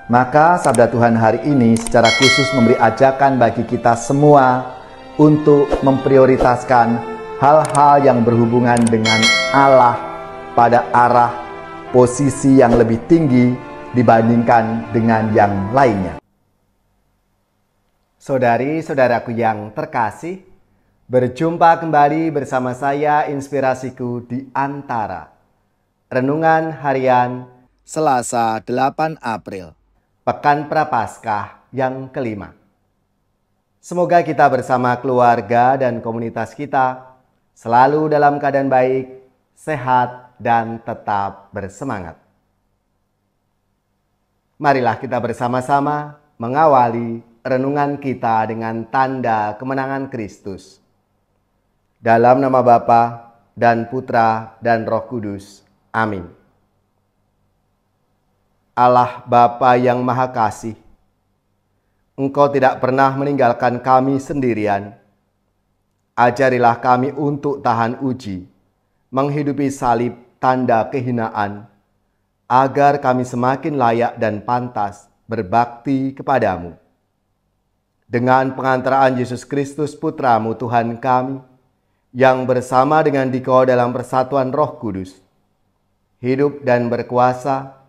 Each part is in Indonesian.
Maka sabda Tuhan hari ini secara khusus memberi ajakan bagi kita semua untuk memprioritaskan hal-hal yang berhubungan dengan Allah pada arah posisi yang lebih tinggi dibandingkan dengan yang lainnya. Saudari-saudaraku yang terkasih, berjumpa kembali bersama saya Inspirasiku di Antara. Renungan harian Selasa 8 April. Pekan Prapaskah yang kelima. Semoga kita bersama keluarga dan komunitas kita selalu dalam keadaan baik, sehat, dan tetap bersemangat. Marilah kita bersama-sama mengawali renungan kita dengan tanda kemenangan Kristus. Dalam nama Bapa dan Putra dan Roh Kudus. Amin. Allah Bapa yang Maha Kasih, Engkau tidak pernah meninggalkan kami sendirian. Ajarilah kami untuk tahan uji, menghidupi salib tanda kehinaan, agar kami semakin layak dan pantas berbakti kepadamu. Dengan pengantaraan Yesus Kristus Putramu Tuhan kami, yang bersama dengan Dikau dalam persatuan Roh Kudus, hidup dan berkuasa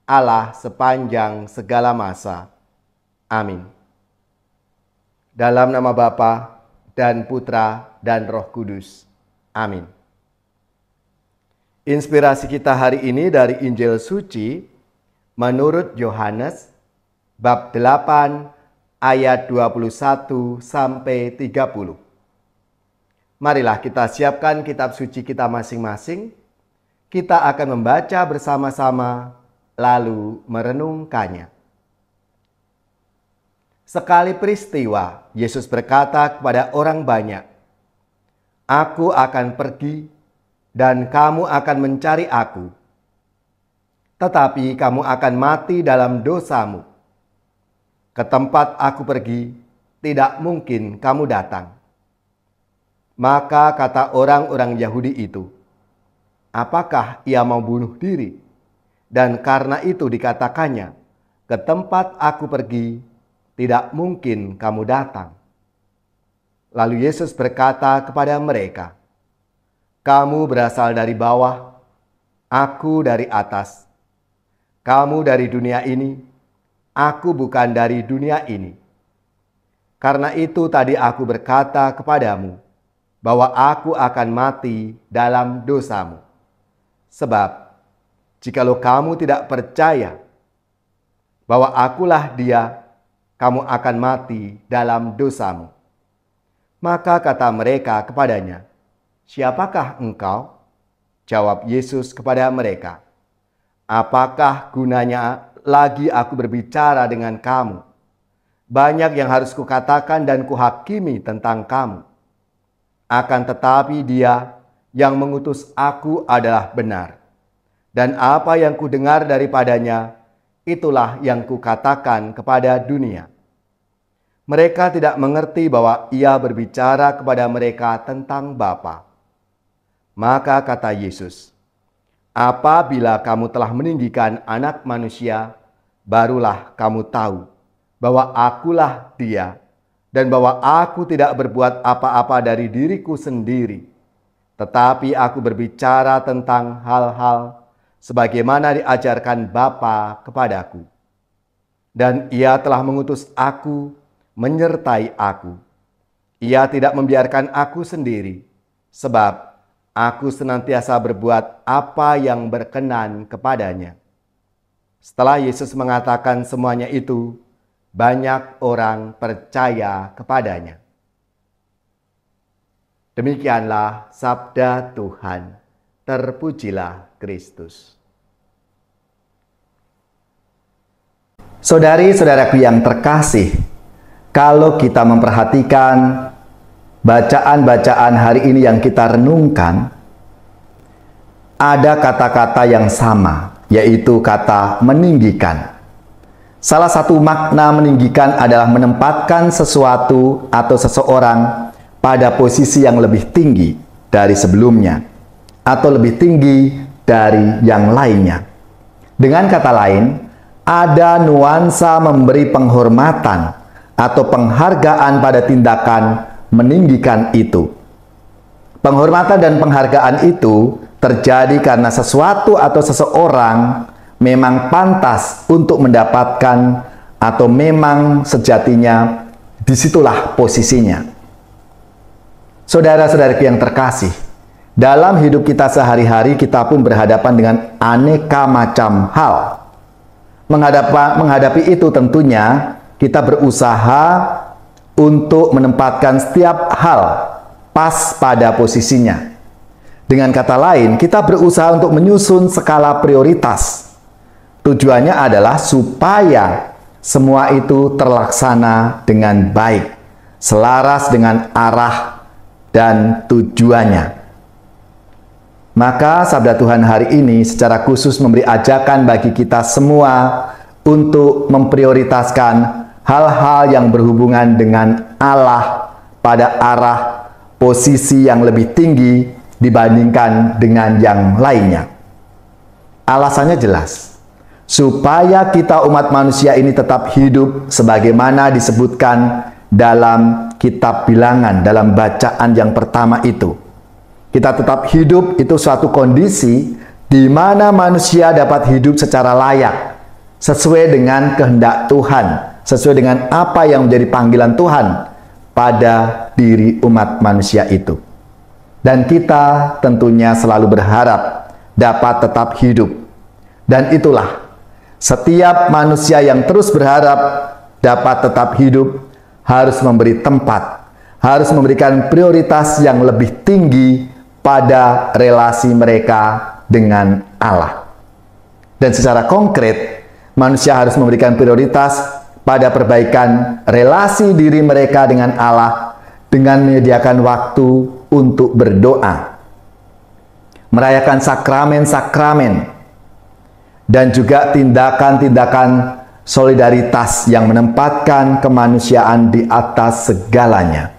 Allah sepanjang segala masa. Amin. Dalam nama Bapa dan Putra dan Roh Kudus. Amin. Inspirasi kita hari ini dari Injil Suci menurut Yohanes bab 8 ayat 21 sampai 30. Marilah kita siapkan kitab suci kita masing-masing. Kita akan membaca bersama-sama lalu merenungkannya. Sekali peristiwa, Yesus berkata kepada orang banyak, "Aku akan pergi dan kamu akan mencari aku. Tetapi kamu akan mati dalam dosamu. Ke tempat aku pergi, tidak mungkin kamu datang." Maka kata orang-orang Yahudi itu, "Apakah ia mau bunuh diri?" Dan karena itu dikatakannya, "Ke tempat aku pergi, tidak mungkin kamu datang." Lalu Yesus berkata kepada mereka, "Kamu berasal dari bawah, aku dari atas. Kamu dari dunia ini, aku bukan dari dunia ini. Karena itu tadi aku berkata kepadamu, bahwa aku akan mati dalam dosamu. Sebab, jikalau kamu tidak percaya bahwa akulah Dia, kamu akan mati dalam dosamu." Maka kata mereka kepadanya, "Siapakah engkau?" Jawab Yesus kepada mereka, "Apakah gunanya lagi aku berbicara dengan kamu? Banyak yang harus kukatakan dan kuhakimi tentang kamu. Akan tetapi Dia yang mengutus aku adalah benar. Dan apa yang kudengar daripadanya, itulah yang kukatakan kepada dunia." Mereka tidak mengerti bahwa ia berbicara kepada mereka tentang Bapa. Maka kata Yesus, "Apabila kamu telah meninggikan Anak Manusia, barulah kamu tahu bahwa akulah Dia, dan bahwa aku tidak berbuat apa-apa dari diriku sendiri, tetapi aku berbicara tentang hal-hal sebagaimana diajarkan Bapa kepadaku. Dan Ia telah mengutus aku menyertai aku. Ia tidak membiarkan aku sendiri, sebab aku senantiasa berbuat apa yang berkenan kepadanya." Setelah Yesus mengatakan semuanya itu, banyak orang percaya kepadanya. Demikianlah sabda Tuhan. Terpujilah Kristus. Saudari-saudaraku yang terkasih, kalau kita memperhatikan bacaan-bacaan hari ini yang kita renungkan, ada kata-kata yang sama, yaitu kata meninggikan. Salah satu makna meninggikan adalah menempatkan sesuatu atau seseorang pada posisi yang lebih tinggi dari sebelumnya, atau lebih tinggi dari yang lainnya. Dengan kata lain, ada nuansa memberi penghormatan atau penghargaan pada tindakan meninggikan itu. Penghormatan dan penghargaan itu terjadi karena sesuatu atau seseorang memang pantas untuk mendapatkan atau memang sejatinya disitulah posisinya. Saudara-saudaraku yang terkasih, dalam hidup kita sehari-hari kita pun berhadapan dengan aneka macam hal. Menghadapi itu tentunya kita berusaha untuk menempatkan setiap hal pas pada posisinya. Dengan kata lain, kita berusaha untuk menyusun skala prioritas. Tujuannya adalah supaya semua itu terlaksana dengan baik, selaras dengan arah dan tujuannya. Maka sabda Tuhan hari ini secara khusus memberi ajakan bagi kita semua untuk memprioritaskan hal-hal yang berhubungan dengan Allah pada arah posisi yang lebih tinggi dibandingkan dengan yang lainnya. Alasannya jelas, supaya kita umat manusia ini tetap hidup sebagaimana disebutkan dalam kitab Bilangan, dalam bacaan yang pertama itu. Kita tetap hidup itu suatu kondisi di mana manusia dapat hidup secara layak, sesuai dengan kehendak Tuhan, sesuai dengan apa yang menjadi panggilan Tuhan pada diri umat manusia itu. Dan kita tentunya selalu berharap dapat tetap hidup. Dan itulah, setiap manusia yang terus berharap dapat tetap hidup harus memberi tempat, harus memberikan prioritas yang lebih tinggi pada relasi mereka dengan Allah. Dan secara konkret, manusia harus memberikan prioritas pada perbaikan relasi diri mereka dengan Allah dengan menyediakan waktu untuk berdoa, merayakan sakramen-sakramen, dan juga tindakan-tindakan solidaritas yang menempatkan kemanusiaan di atas segalanya.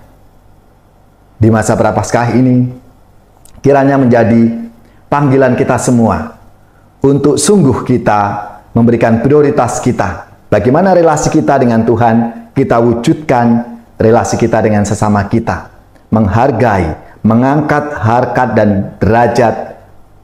Di masa Prapaskah ini, kiranya menjadi panggilan kita semua untuk sungguh kita memberikan prioritas kita. Bagaimana relasi kita dengan Tuhan, kita wujudkan relasi kita dengan sesama kita. Menghargai, mengangkat harkat dan derajat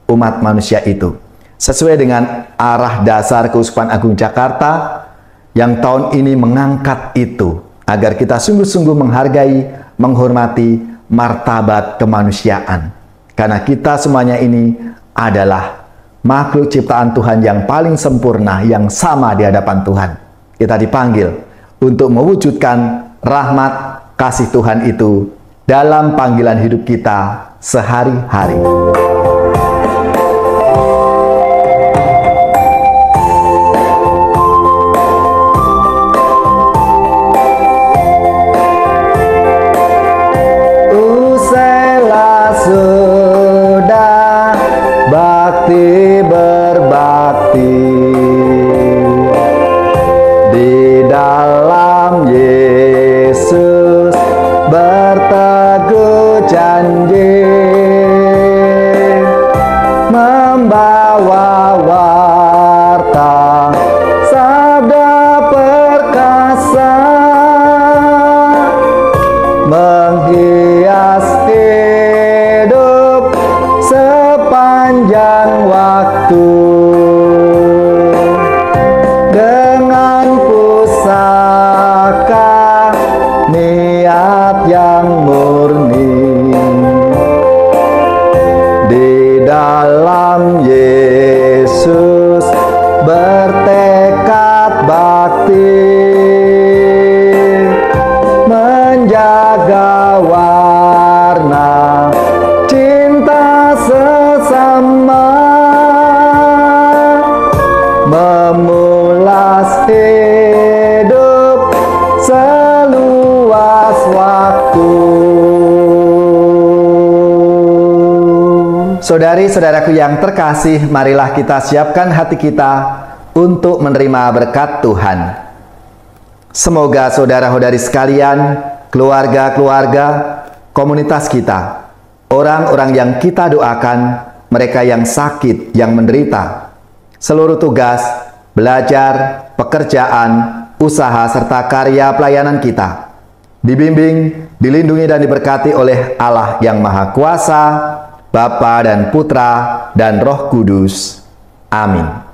umat manusia itu. Sesuai dengan arah dasar Keuskupan Agung Jakarta yang tahun ini mengangkat itu. Agar kita sungguh-sungguh menghargai, menghormati martabat kemanusiaan. Karena kita semuanya ini adalah makhluk ciptaan Tuhan yang paling sempurna, yang sama di hadapan Tuhan. Kita dipanggil untuk mewujudkan rahmat kasih Tuhan itu dalam panggilan hidup kita sehari-hari. Usailah sudah bakti berbakti di dalam Yesus, berteguh janji, membawa warta sabda perkasa, menghias hidup sepanjang waktu dengan pusaka niat yang murni. Di dalam Yesus bertekad bakti, menjaga warna cinta sesama, memulas hidup seluas waktu. Saudari-saudaraku yang terkasih, marilah kita siapkan hati kita untuk menerima berkat Tuhan. Semoga saudara-saudari sekalian, keluarga-keluarga, komunitas kita, orang-orang yang kita doakan, mereka yang sakit, yang menderita, seluruh tugas, belajar, pekerjaan, usaha, serta karya pelayanan kita. Dibimbing, dilindungi dan diberkati oleh Allah yang Maha Kuasa, Bapa dan Putra dan Roh Kudus. Amin.